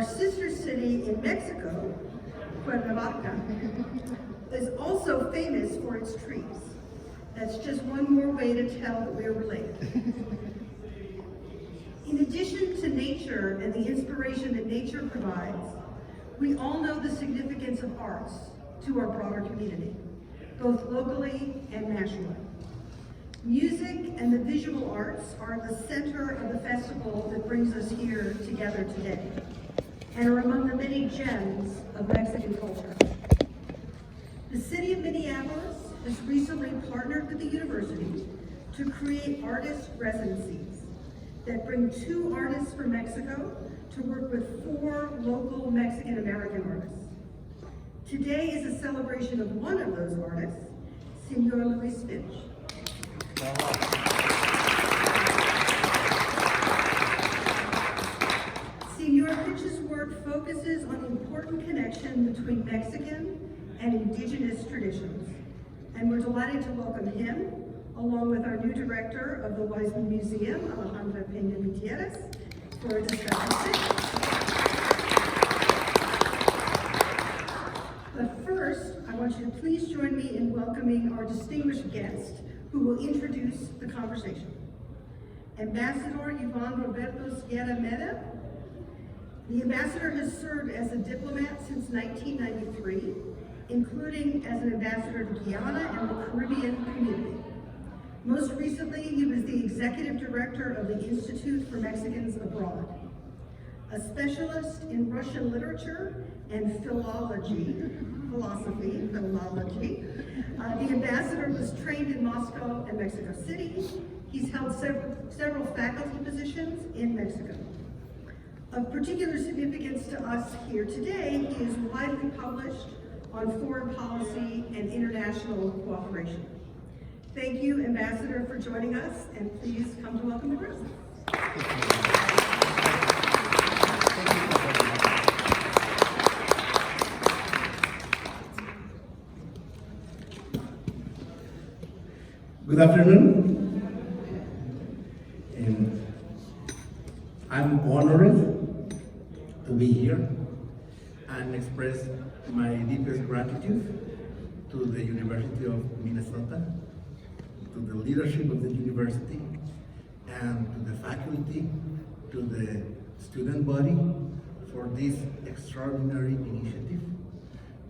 Our sister city in Mexico, Cuernavaca, is also famous for its trees. That's just one more way to tell that we're related. In addition to nature and the inspiration that nature provides, we all know the significance of arts to our broader community, both locally and nationally. Music and the visual arts are at the center of the festival that brings us here together today, and are among the many gems of Mexican culture. The city of Minneapolis has recently partnered with the university to create artist residencies that bring 2 artists from Mexico to work with 4 local Mexican-American artists. Today is a celebration of one of those artists, Senor Luis Fitch. Senor Fitch's work focuses on the important connection between Mexican and indigenous traditions, and we're delighted to welcome him, along with our new director of the Weisman Museum, Alejandra Peña-Gutiérrez, for a discussion. But first, I want you to please join me in welcoming our distinguished guest, who will introduce the conversation. Ambassador Iván Roberto Sierra Meda. The ambassador has served as a diplomat since 1993, including as an ambassador to Guyana and the Caribbean community. Most recently, he was the executive director of the Institute for Mexicans Abroad. A specialist in Russian literature and philology, the ambassador was trained in Moscow and Mexico City. He's held several faculty positions in Mexico. Of particular significance to us here today, he is widely published on foreign policy and international cooperation. Thank you, Ambassador, for joining us, and please come to welcome the group. Good afternoon. I'm honored to be here and express my deepest gratitude to the University of Minnesota, to the leadership of the university, and to the faculty, to the student body for this extraordinary initiative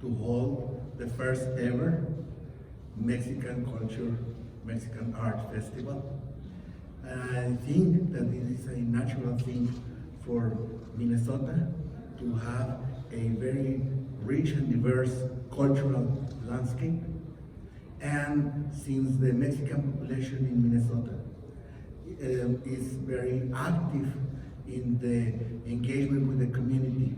to hold the first ever Mexican Culture, Mexican Art Festival. I think that it is a natural thing for Minnesota to have a very rich and diverse cultural landscape. And since the Mexican population in Minnesota is very active in the engagement with the community,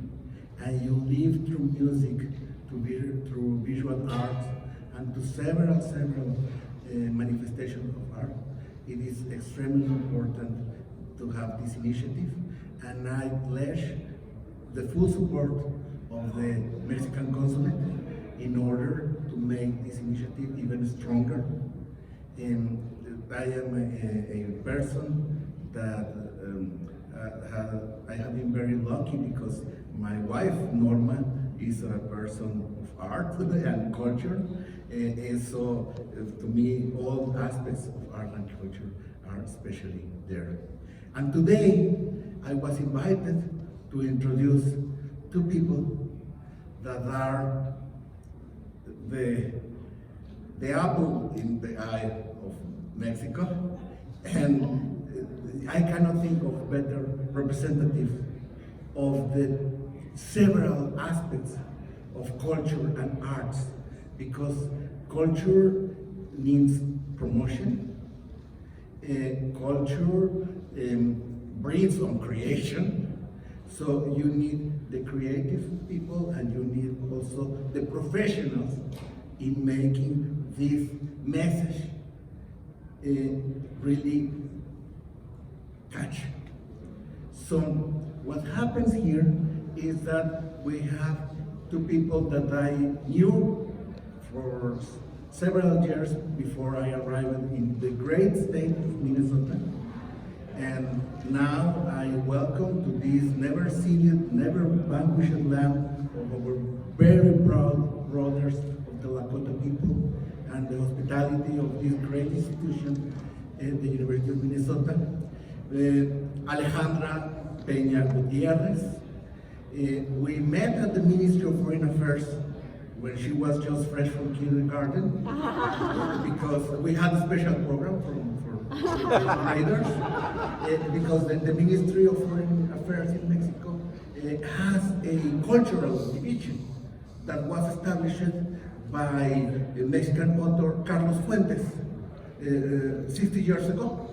and you live through music, through visual arts, and to several manifestations of art, it is extremely important to have this initiative, and I pledge the full support of the Mexican consulate in order to make this initiative even stronger. And I am a person that I have been very lucky because my wife, Norma, is a person of art and culture. And so to me, all aspects of art and culture are especially there. And today, I was invited to introduce 2 people that are the apple in the eye of Mexico, and I cannot think of better representative of the several aspects of culture and arts, because culture needs promotion, culture breeds on creation, so you need the creative people and you need also the professionals in making this message really catch. So what happens here is that we have 2 people that I knew for several years before I arrived in the great state of Minnesota, And now I welcome to this never seen, never vanquished land of our very proud brothers of the Lakota people and the hospitality of this great institution, the University of Minnesota. Alejandra Peña-Gutiérrez. We met at the Ministry of Foreign Affairs when she was just fresh from kindergarten, because we had a special program for riders, because the Ministry of Foreign Affairs in Mexico has a cultural division that was established by the Mexican author Carlos Fuentes 60 years ago.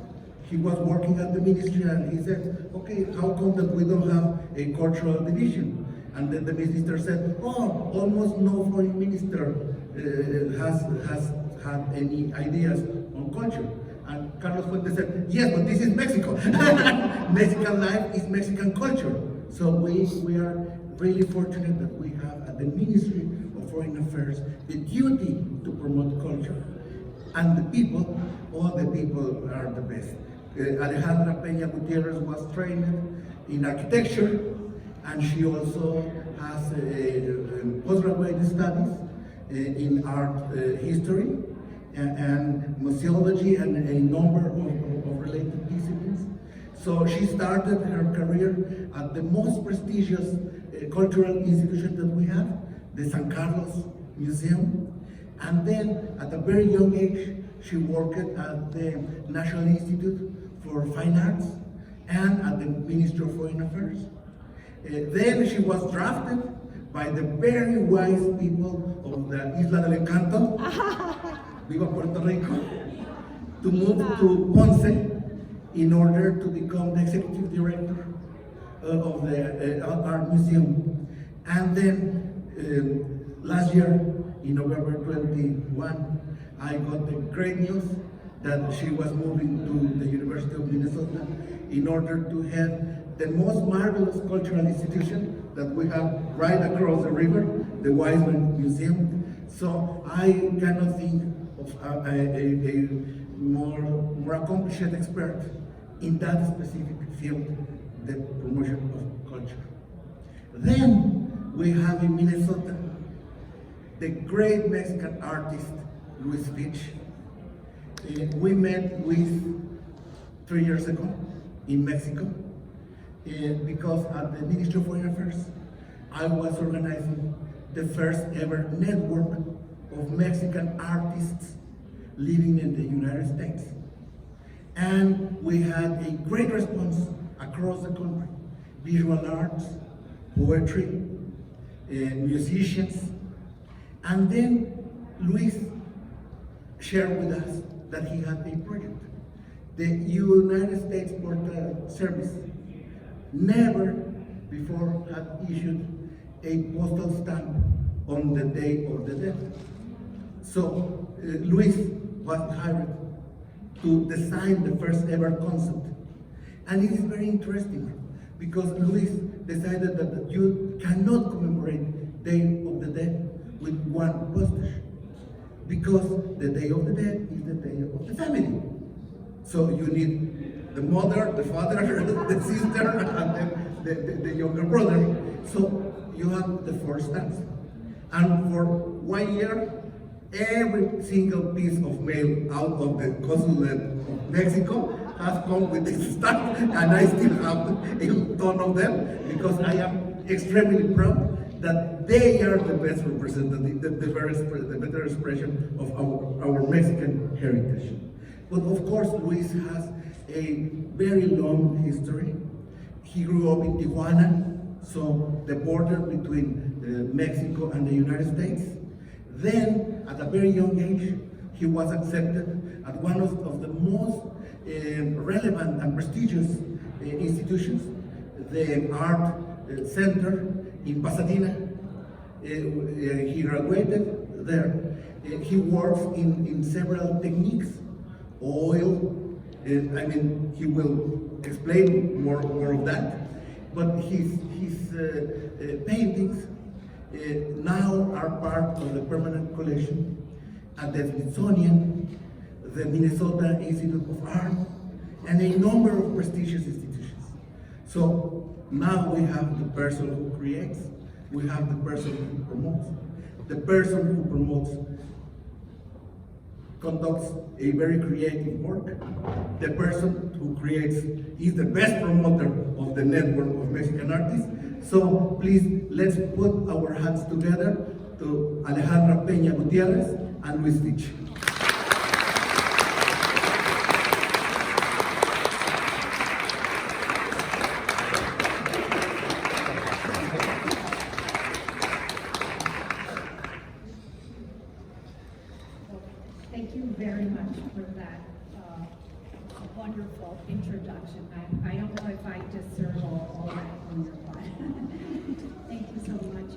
He was working at the ministry and he said, okay, how come that we don't have a cultural division? And then the minister said, oh, almost no foreign minister has had any ideas on culture. And Carlos Fuentes said, yes, but this is Mexico. Mexican life is Mexican culture. So we are really fortunate that we have at the Ministry of Foreign Affairs the duty to promote culture. And the people, all the people are the best. Alejandra Peña-Gutiérrez was trained in architecture, and she also has postgraduate studies in art history and museology and a number of related disciplines. So she started her career at the most prestigious cultural institution that we have, the San Carlos Museum. And then at a very young age, she worked at the National Institute for Fine Arts and at the Ministry of Foreign Affairs. Then she was drafted by the very wise people of the Isla del Encanto, Viva Puerto Rico, to move to Ponce in order to become the executive director of the Art Museum. And then last year, in November 21, I got the great news that she was moving to the University of Minnesota in order to head the most marvelous cultural institution that we have right across the river, the Weisman Museum. So I cannot think of a more accomplished expert in that specific field, the promotion of culture. Then we have in Minnesota the great Mexican artist, Luis Fitch. We met Luis 3 years ago in Mexico because at the Ministry of Foreign Affairs, I was organizing the first ever network of Mexican artists living in the United States. And we had a great response across the country. Visual arts, poetry, musicians. And then Luis shared with us that he had a project. The United States Postal Service never before had issued a postal stamp on the Day of the Dead. So Luis was hired to design the first ever concept. And it is very interesting because Luis decided that you cannot commemorate Day of the Dead with one postage, because the Day of the Dead is the day of the family. So you need the mother, the father, the sister, and then the younger brother. So you have the four stamps. And for 1 year, every single piece of mail out of the consulate of Mexico has come with this stamp, and I still have a ton of them because I am extremely proud that they are the best representative, the better expression of our Mexican heritage. But of course, Luis has a very long history. He grew up in Tijuana, so the border between Mexico and the United States. Then, at a very young age, he was accepted at one of the most relevant and prestigious institutions, the Art Center in Pasadena. He graduated there. He works in several techniques, oil. I mean, he will explain more of that. But his paintings now are part of the permanent collection at the Smithsonian, the Minnesota Institute of Art, and a number of prestigious institutions. So now we have the person who creates, we have the person who promotes. The person who promotes conducts a very creative work. The person who creates is the best promoter of the network of Mexican artists. So please, let's put our hands together to Alejandra Peña-Gutiérrez and Luis Fitch. Thank you very much for that wonderful introduction. I don't know if I deserve all that on your part. Thank you so much.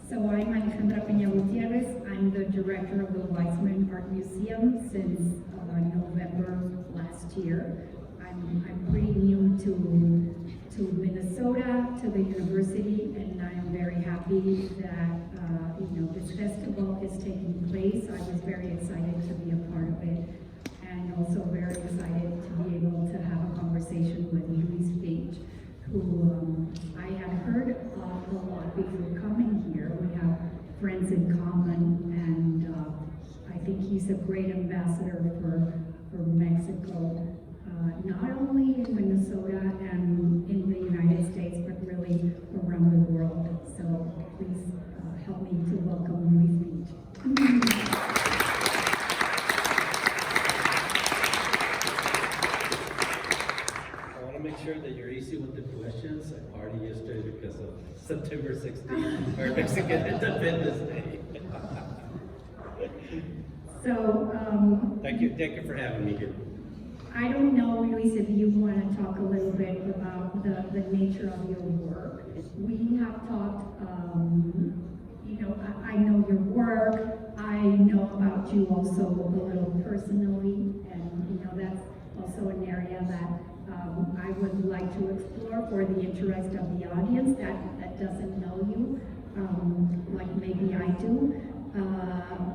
So I'm Alejandra Peña-Gutiérrez. I'm the director of the Weisman Art Museum since November last year. I'm pretty new to Minnesota, to the university, and I am very happy that this festival is taking place. I was very excited to be a part of it, and also very excited to be able to have a conversation with Luis Fitch, who I had heard of a lot before coming here. We have friends in common, and I think he's a great ambassador for Mexico, not only in Minnesota and in the United States, but really around the world. So please help me to welcome Luis Fitch. I want to make sure that you're easy with the questions. I partied yesterday because of September 16th, or Mexican Independence Day. So, Thank you for having me here. I don't know, Luis, if you want to talk a little bit about the nature of your work. We have talked, I know your work. I know about you also a little personally, and that's also an area that I would like to explore for the interest of the audience that doesn't know you, like maybe I do.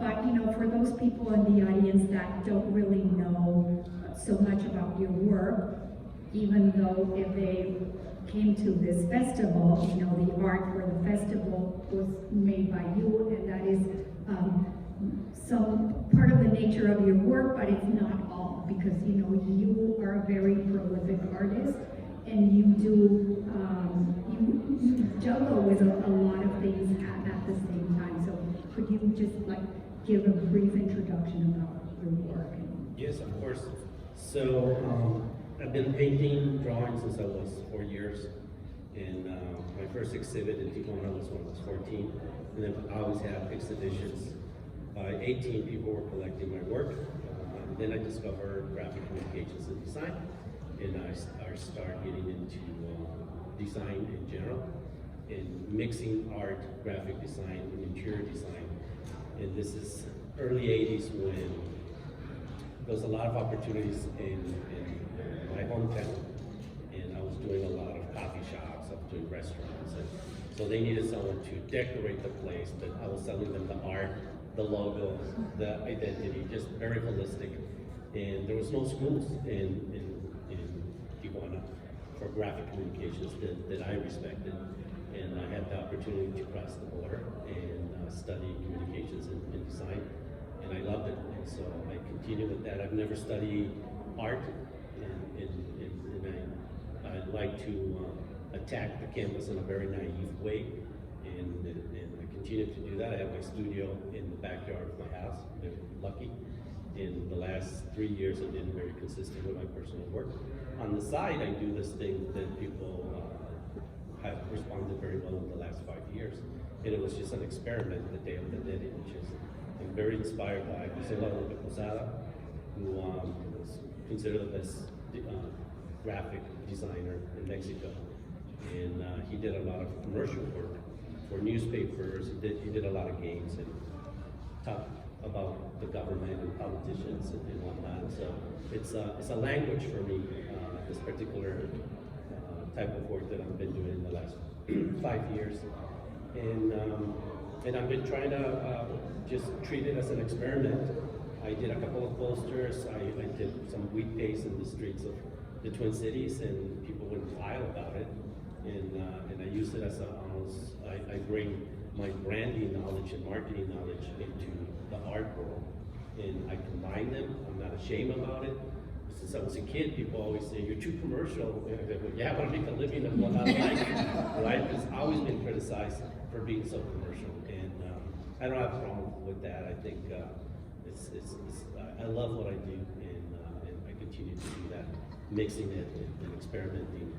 But for those people in the audience that don't really know so much about your work, even though if they came to this festival, the art for the festival was made by you, and that is some part of the nature of your work, but it's not all, because you are a very prolific artist, and you do you juggle with a lot of things at the same time. So could you just give a brief introduction about your work? Yes, of course. So I've been painting, drawing since I was 4 years. And my first exhibit in Tijuana was when I was 14. And then I always have exhibitions. By 18, people were collecting my work. And then I discovered graphic communications and design. And I started getting into design in general, and mixing art, graphic design, and interior design. And this is early 80s when there was a lot of opportunities in my hometown. And I was doing a lot of coffee shops, I was doing restaurants. And so they needed someone to decorate the place, but I was selling them the art, the logo, the identity, just very holistic. And there was no schools in Tijuana for graphic communications that I respected. And I had the opportunity to cross the border and study communications and design. And I loved it. And so I continued with that. I've never studied art, and I like to attack the campus in a very naive way. And I continue to do that. I have my studio in the backyard of my house. I'm lucky. In the last 3 years, I've been very consistent with my personal work. On the side, I do this thing that people have responded very well in the last 5 years. And it was just an experiment, the Day of the Dead Images. I'm very inspired by U.S.A, who was considered the best graphic designer in Mexico. And he did a lot of commercial work for newspapers. He did a lot of games and talked about the government and politicians and whatnot. So it's a language for me, this particular type of work that I've been doing in the last 5 years. And I've been trying to just treat it as an experiment I did a couple of posters. I did some wheat paste in the streets of the Twin Cities, and people went wild about it. And I use it as I bring my branding knowledge and marketing knowledge into the art world, and I combine them. I'm not ashamed about it. Since I was a kid, people always say, "You're too commercial." They go, "Yeah, but I make a living of what I like." Right? It's always been criticized for being so commercial, and I don't have a problem with that. I think I love what I do, and I continue to do that, mixing it and experimenting,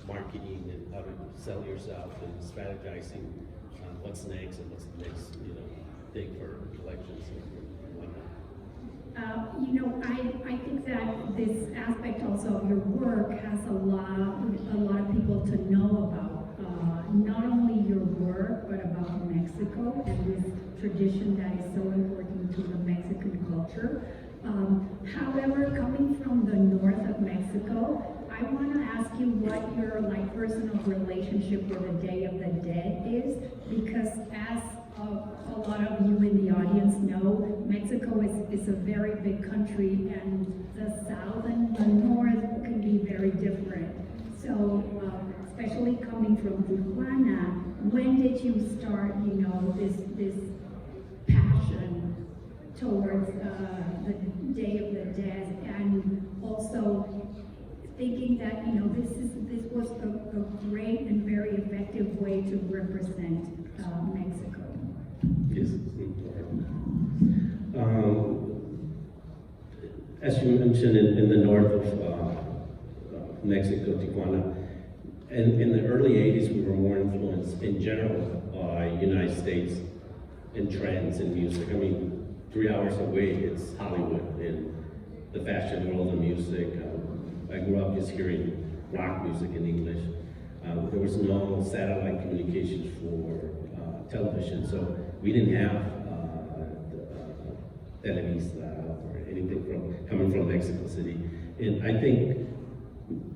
marketing, and how to sell yourself, and strategizing on what's next and what's the next, thing for collections and whatnot. I think that this aspect also of your work has a lot of people to know about. Not only your work, but about Mexico and this tradition that is so important to the Mexican culture. However, coming from the north of Mexico, I want to ask you what your personal relationship with the Day of the Dead is, because as a lot of you in the audience know, Mexico is a very big country, and the south and the north can be very different. So, especially coming from Tijuana, when did you start, this passion towards the Day of the Dead, and also thinking that this was a great and very effective way to represent Mexico? Yes. As you mentioned, in the north of Mexico, Tijuana, and in the early 80s, we were more influenced in general by United States and trends in music. I mean, 3 hours away, it's Hollywood and the fashion world and music. I grew up just hearing rock music in English. There was no satellite communications for television, so we didn't have Televisa or anything coming from Mexico City. And I think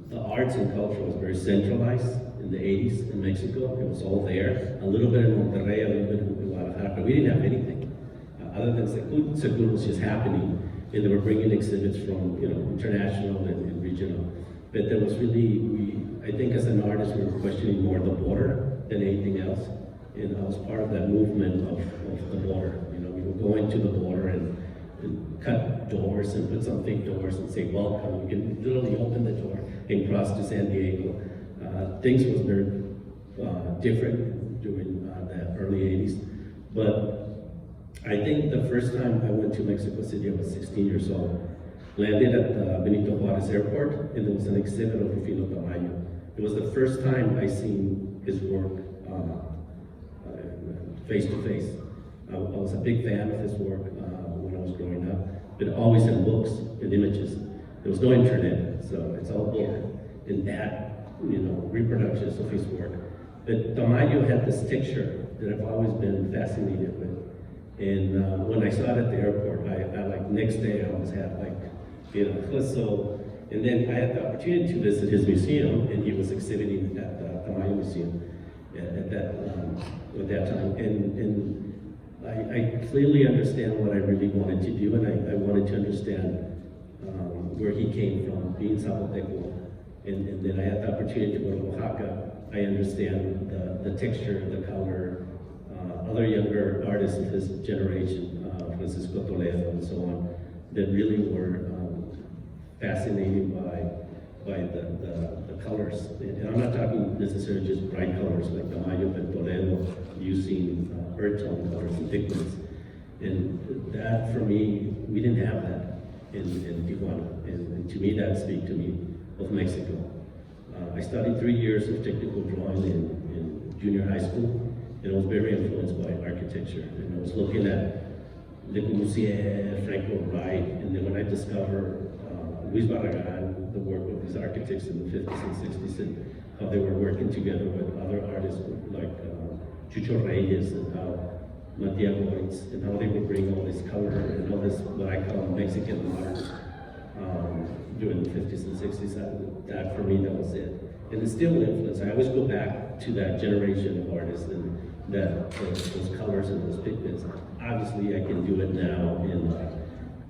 the arts and culture was very centralized in the 80s in Mexico. It was all there. A little bit in Monterrey, a little bit in Guadalajara, but we didn't have anything. Other than Segur was just happening, and they were bringing exhibits from international and regional. But there was really, I think as an artist, we were questioning more the border than anything else. And I was part of that movement of the border. We would go into the border and cut doors and put some fake doors and say, welcome. You can literally open the door and cross to San Diego. Things was very different during the early 80s. But I think the first time I went to Mexico City, I was 16 years old. Landed at the Benito Juarez Airport, and there was an exhibit of Rufino Tamayo. It was the first time I seen his work face to face. I was a big fan of his work when I was growing up, but always in books and images. There was no internet, so it's all book and that, reproductions of his work. But Tamayo had this texture that I've always been fascinated with. And when I saw it at the airport, I next day I always had so, and then I had the opportunity to visit his museum, and he was exhibiting at the Tamayo Museum at that time. And I clearly understand what I really wanted to do, and I wanted to understand where he came from, being Zapoteco. And then I had the opportunity to go to Oaxaca. I understand the texture, the color, other younger artists of his generation, Francisco Toledo and so on, that really were fascinated by the colors. And I'm not talking necessarily just bright colors like Tamayo, but Toledo using earth tone colors and pigments. And that, for me, we didn't have that in Tijuana. And to me, that speaks to me of Mexico. I studied 3 years of technical drawing in junior high school, and I was very influenced by architecture. And I was looking at Le Corbusier, Franco Wright, and then when I discovered Luis Barragan, the work of these architects in the 50s and 60s, and how they were working together with other artists like Chucho Reyes, and how Matia Boyds, and how they would bring all this color and all this, what I call Mexican art, during the 50s and 60s. That for me, that was it. And it's still an influence. I always go back to that generation of artists and those colors and those pigments. Obviously, I can do it now in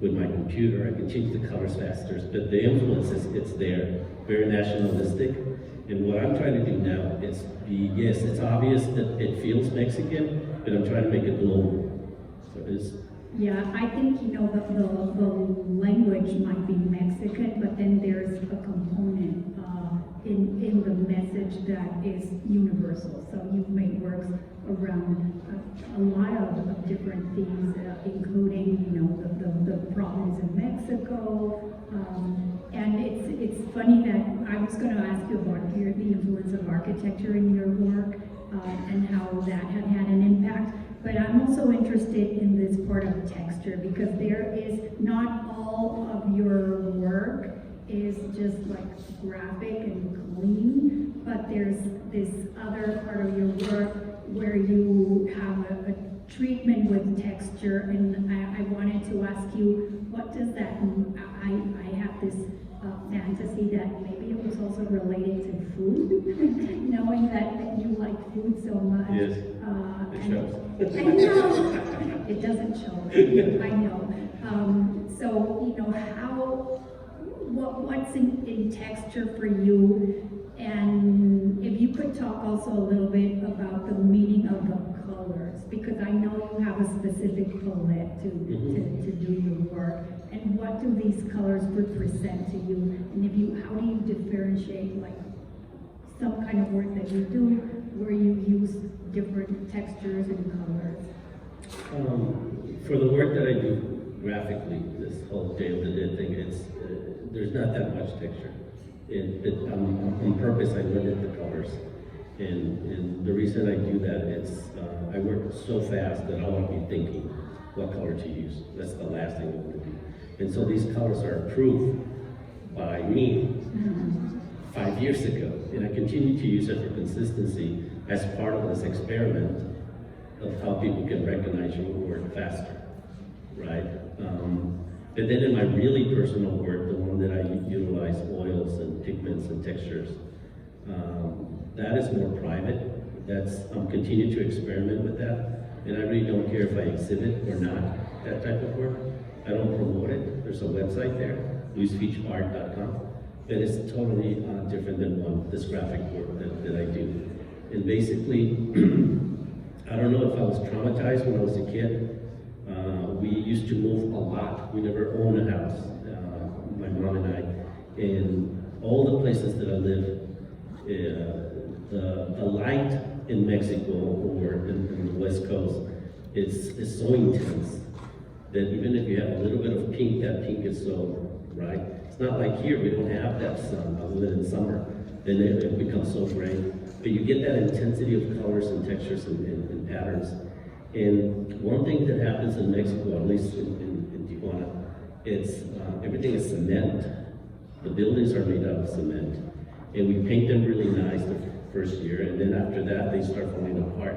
with my computer. I can change the colors faster, but the influence it's there, very nationalistic. And what I'm trying to do now is yes, it's obvious that it feels Mexican, but I'm trying to make it global. So it's, Yeah, I think, the language might be Mexican, but then there's a component in the message that is universal. So you've made works around a lot of different themes, including, the problems in Mexico. And it's funny that I was going to ask you about the influence of architecture in your work and how that had an impact. But I'm also interested in this part of texture, because there is not all of your work is just like graphic and clean, but there's this other part of your work where you have a treatment with texture, and I wanted to ask you, what does that mean? I have this fantasy that maybe it was also related to food, knowing that you like food so much. yes, it shows. I know, it doesn't show, I know. What's in texture for you? And if you could talk also a little bit about the meaning of the colors, because I know you have a specific palette to do your work. And what do these colors represent to you? And how do you differentiate like some kind of work that you do where you use different textures and colors? For the work that I do graphically, this whole Day of the Dead thing, there's not that much texture. On purpose, I limit the colors. And the reason I do that is I work so fast that I want to be thinking what color to use. That's the last thing I want to do. And so these colors are approved by me 5 years ago. And I continue to use it for consistency as part of this experiment of how people can recognize your work faster, right? But then in my really personal work, the one that I utilize oils and pigments and textures, that is more private. I'm continuing to experiment with that. And I really don't care if I exhibit or not, that type of work. I don't promote it. There's a website there, luisfitchart.com. But it's totally different than this graphic work that I do. And basically, I don't know if I was traumatized when I was a kid. We used to move a lot. We never owned a house, my mom and I. And all the places that I live, the light in Mexico or in the West Coast is so intense that even if you have a little bit of pink, that pink is so, right? It's not like here, we don't have that sun other than in summer. Then it becomes so gray. But you get that intensity of colors and textures and patterns. And one thing that happens in Mexico, at least in Tijuana, it's everything is cement. The buildings are made out of cement. And we paint them really nice the first year, and then after that, they start falling apart.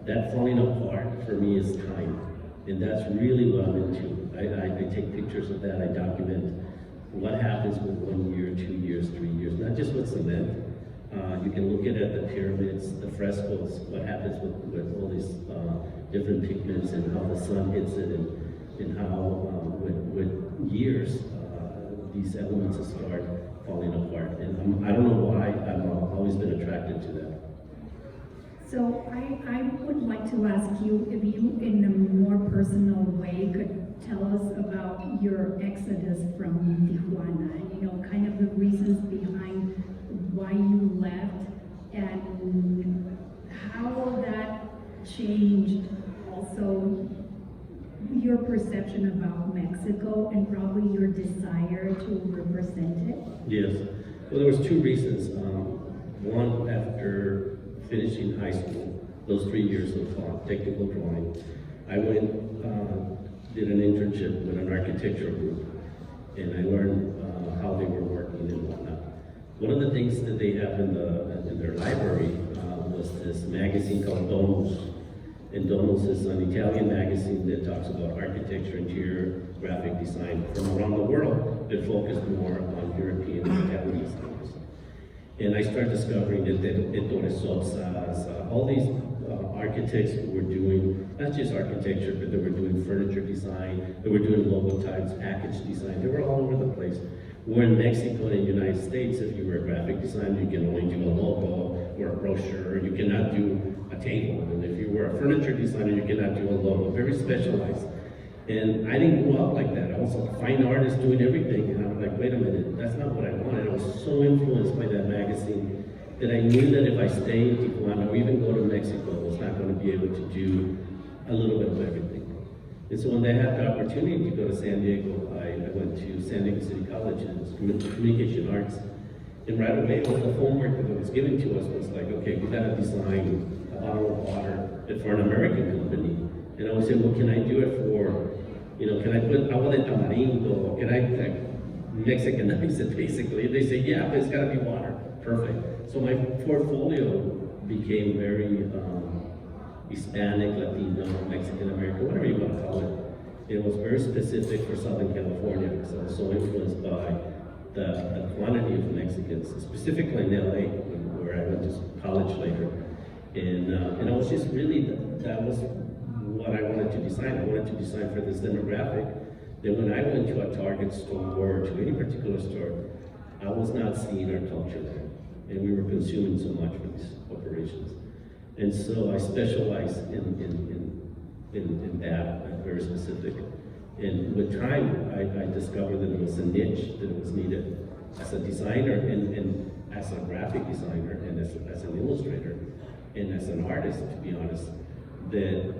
That falling apart, for me, is time. And that's really what I'm into. I take pictures of that, I document what happens with 1 year, 2 years, 3 years, not just with cement. You can look at the pyramids, the frescoes, what happens with all these different pigments and how the sun hits it, and how with years these elements start falling apart. And I don't know why, I've always been attracted to that. So I would like to ask you if you, in a more personal way, could tell us about your exodus from Tijuana, kind of the reasons behind why you left and how that changed also your perception about Mexico and probably your desire to represent it. Yes. Well, there was 2 reasons. One, after finishing high school, those 3 years of technical drawing, I went, did an internship with an architectural group, and I learned how they were working and whatnot. One of the things that they have in their library was this magazine called Domus. And Domus is an Italian magazine that talks about architecture, interior, graphic design from around the world, but focused more on European and Italian styles. And I started discovering that Ettore Sosa's, all these architects who were doing, not just architecture, but they were doing furniture design, they were doing logotypes, package design, they were all over the place. Where in Mexico and the United States, if you were a graphic designer, you can only do a logo or a brochure, you cannot do a table. And if you were a furniture designer, you cannot do a logo, very specialized. And I didn't grow up like that. I was a fine artist doing everything, and I was like, wait a minute, that's not what I wanted. I was so influenced by that magazine that I knew that if I stayed in Tijuana or even go to Mexico, I was not going to be able to do a little bit of everything. And so when I had the opportunity to go to San Diego, I went to San Diego City College and it was communication arts. And right away, all the homework that was given to us was like, okay, we got to design a bottle of water for an American company. And I would say, well, can I do it for, can I put agua de tamarindo? Can I Mexicanize it basically? And they say, yeah, but it's got to be water. Perfect. So my portfolio became very Hispanic, Latino, Mexican American, whatever you want to call it. It was very specific for Southern California because I was so influenced by the quantity of Mexicans, specifically in LA, where I went to college later. And I was just really, that was what I wanted to design. I wanted to design for this demographic. Then when I went to a Target store or to any particular store, I was not seeing our culture there. And we were consuming so much for these corporations. And so I specialized in that, very specific. And with time, I discovered that it was a niche that was needed as a designer and as a graphic designer and as an illustrator and as an artist, to be honest, that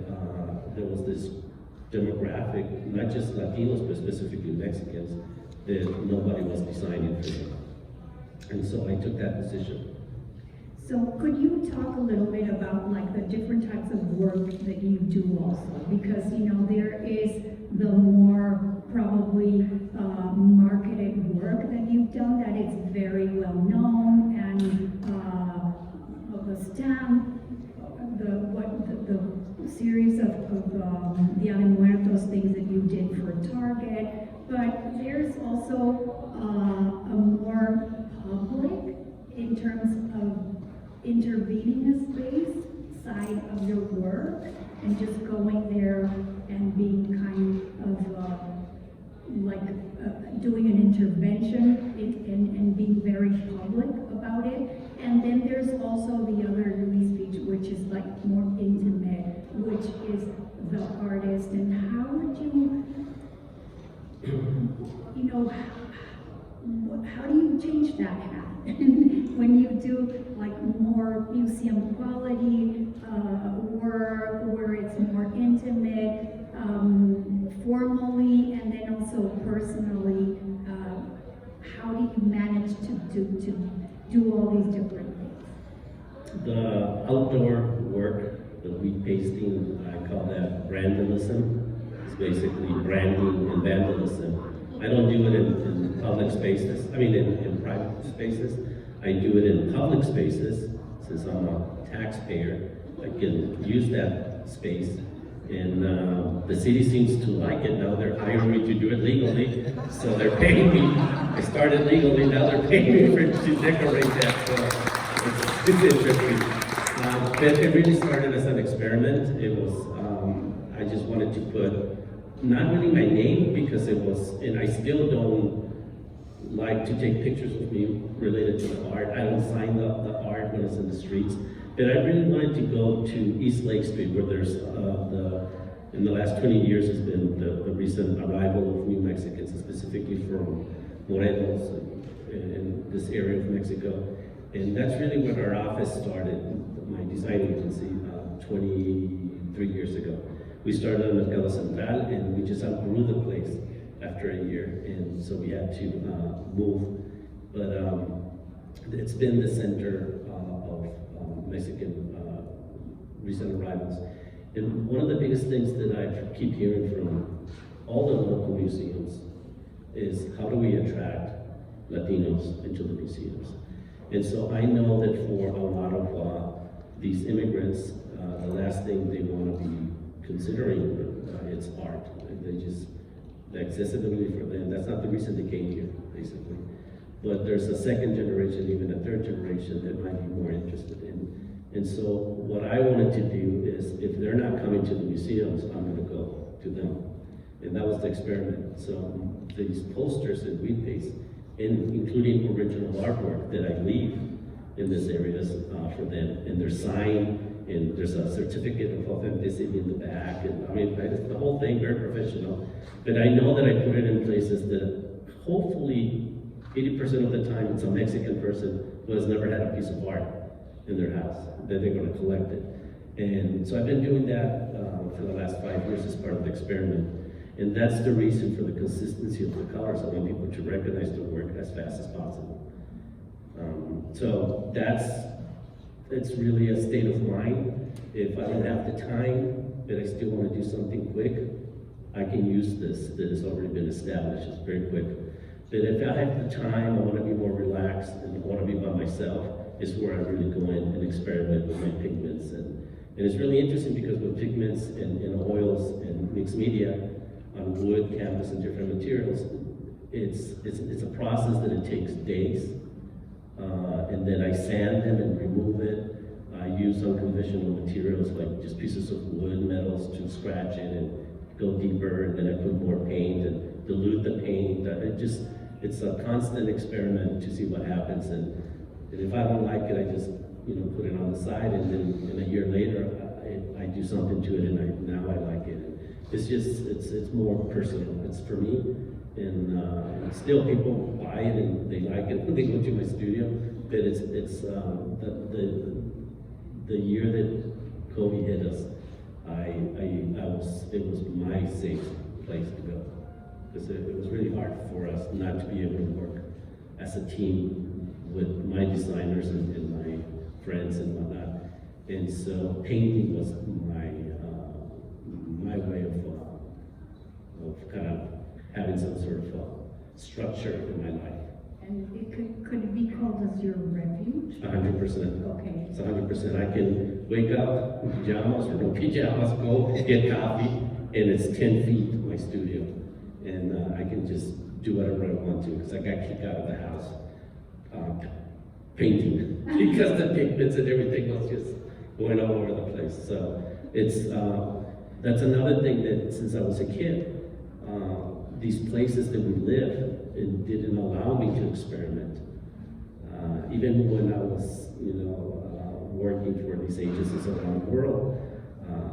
there was this demographic, not just Latinos, but specifically Mexicans, that nobody was designing for them. And so I took that position. So could you talk a little bit about like the different types of work that you do also? Because, there is the more probably marketed work that you've done that is very well known, and the stamp, the series of Dia de Muertos things that you did for Target, but there's also a more public in terms of intervening a space side of your work and just going there and being kind of doing an intervention and being very public about it. And then there's also the other Luis Fitch, which is like more intimate, which is the artist. And how would you, how do you change that hat when you do like more museum quality work where it's more intimate, formally, and then also personally? How do you manage to do all these different things? The outdoor work, the wheat pasting, I call that brandalism. It's basically branding and vandalism. I don't do it in public spaces, in private spaces. I do it in public spaces. Since I'm a taxpayer, I can use that space. And the city seems to like it. Now they're hiring me to do it legally, so they're paying me. I started legally, now they're paying me to decorate that. So it's interesting. But it really started as an experiment. It was, I just wanted to put, not really my name, because it was, and I still don't like to take pictures with me related to the art. I don't sign the art when it's in the streets. But I really wanted to go to East Lake Street, where there's in the last 20 years has been the recent arrival of new Mexicans, specifically from Morelos in this area of Mexico. And that's really where our office started, my design agency, 23 years ago. We started on Mercado Central, and we just outgrew the place after a year, and so we had to move. But it's been the center of Mexican recent arrivals. And one of the biggest things that I keep hearing from all the local museums is, how do we attract Latinos into the museums? And so I know that for a lot of these immigrants, the last thing they want to be considering is art. The accessibility for them, that's not the reason they came here, basically. But there's a second generation, even a third generation, that might be more interested in And so what I wanted to do is, if they're not coming to the museums, I'm gonna go to them. And that was the experiment. So these posters that we paste, including original artwork that I leave in these areas for them, and they're signed, and there's a certificate of authenticity in the back, and I mean, it's the whole thing, very professional. But I know that I put it in places that hopefully 80% of the time it's a Mexican person who has never had a piece of art in their house, that they're gonna collect it. And so I've been doing that for the last 5 years as part of the experiment. And that's the reason for the consistency of the colors. I want people to recognize the work as fast as possible. So it's really a state of mind. If I don't have the time, but I still want to do something quick, I can use this that has already been established. It's very quick. But if I have the time, I want to be more relaxed and I want to be by myself, is where I really go in and experiment with my pigments. And it's really interesting because with pigments and oils and mixed media, on wood, canvas, and different materials, it's a process that it takes days. And then I sand them and remove it. I use unconventional materials like just pieces of wood, metals to scratch it and go deeper, and then I put more paint and dilute the paint. It's a constant experiment to see what happens. And if I don't like it, I just put it on the side, and then a year later, I do something to it, and now I like it. It's just, it's more personal. It's for me, and still people buy it and they like it when they go to my studio. But it's the year that COVID hit us, it was my safe place to go, because it was really hard for us not to be able to work as a team with my designers and my friends and whatnot. And so painting was my way of kind of having some sort of structure in my life. And could it be called as your refuge? 100%. Okay. It's 100%. I can wake up in pajamas or no pajamas, go get coffee, and it's 10 feet to my studio. And I can just do whatever I want to, because I got kicked out of the house painting because the pigments and everything was just going all over the place. So it's that's another thing that since I was a kid, these places that we live, it didn't allow me to experiment. Even when I was, working for these agencies around the world,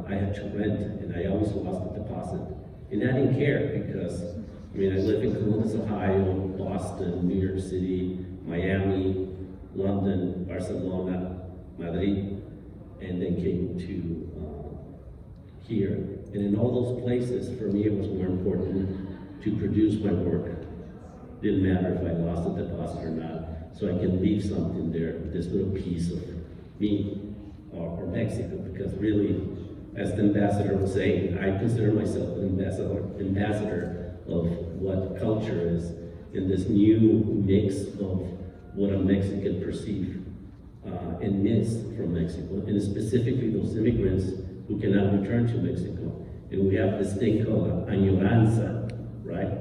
I had to rent, and I always lost the deposit. And I didn't care because, I live in Columbus, Ohio, Boston, New York City, Miami, London, Barcelona, Madrid, and then came to here. And in all those places, for me, it was more important to produce my work. Didn't matter if I lost a deposit or not, so I can leave something there, this little piece of me or Mexico, because really, as the ambassador was saying, I consider myself an ambassador of what culture is in this new mix of what a Mexican perceives and miss from Mexico, and specifically those immigrants who cannot return to Mexico. And we have this thing called añoranza, right?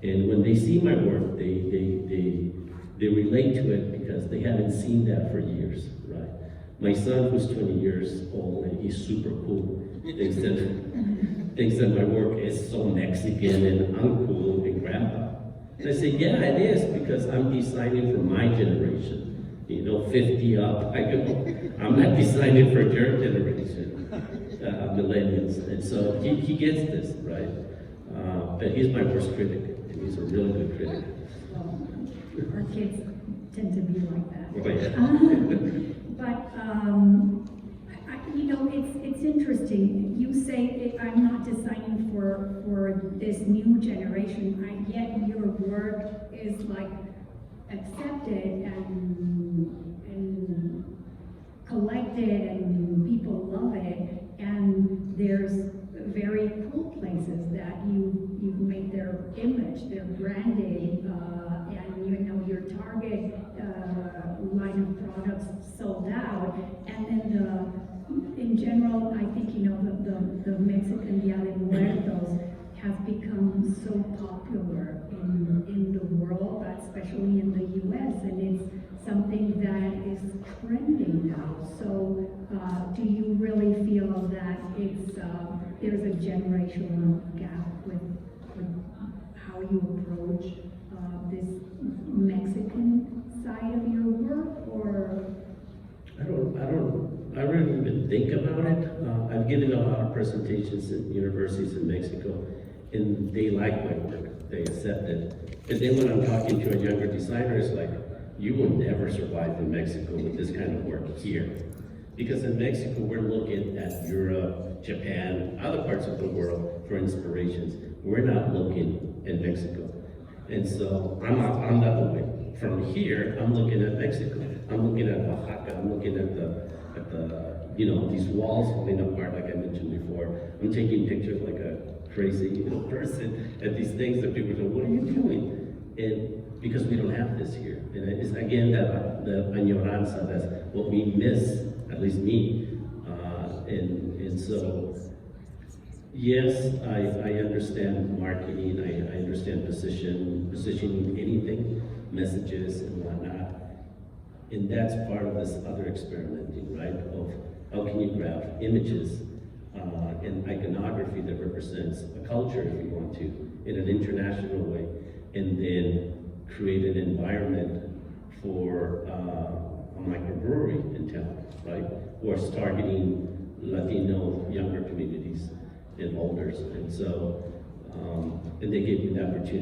And when they see my work, they relate to it because they haven't seen that for years, right? My son, who's 20 years old, and he's super cool, thinks that my work is so Mexican and uncool and grandpa. And I say, yeah, it is, because I'm designing for my generation, 50 up. I'm not designing for your generation, millennials. And so he gets this, right? But he's my worst critic, and he's a really good critic. Our kids tend to be like that. Oh, yeah. It's interesting. You say I'm not designing for this new generation, yet your work is like accepted and collected, and people love it. And there's very cool places that you've made their image, their branding, and your target line of products sold out. And then in general, I think the Mexican Dia de Muertos has become so popular in the world, but especially in the U.S. And it's something that is trending now. So do you really feel that there's a generational gap with how you approach this Mexican side of your work, or? I really even think about it. I've given a lot of presentations at universities in Mexico, and they like my work, they accept it. And then when I'm talking to a younger designer, it's like, you will never survive in Mexico with this kind of work here. Because in Mexico, we're looking at Europe, Japan, other parts of the world for inspirations. We're not looking in Mexico. And so I'm that way. From here, I'm looking at Mexico. I'm looking at Oaxaca. I'm looking at the these walls falling apart, like I mentioned before. I'm taking pictures like a crazy person at these things that people say, what are you doing? And because we don't have this here. And it's again the añoranza, that's what we miss, at least me. And so, yes, I understand marketing, I understand positioning anything, messages and whatnot. And that's part of this other experimenting, right? Of how can you grab images and iconography that represents a culture, if you want to, in an international way, and then create an environment for a microbrewery in town, right? Or targeting Latino younger communities and elders. And so, and they gave me the opportunity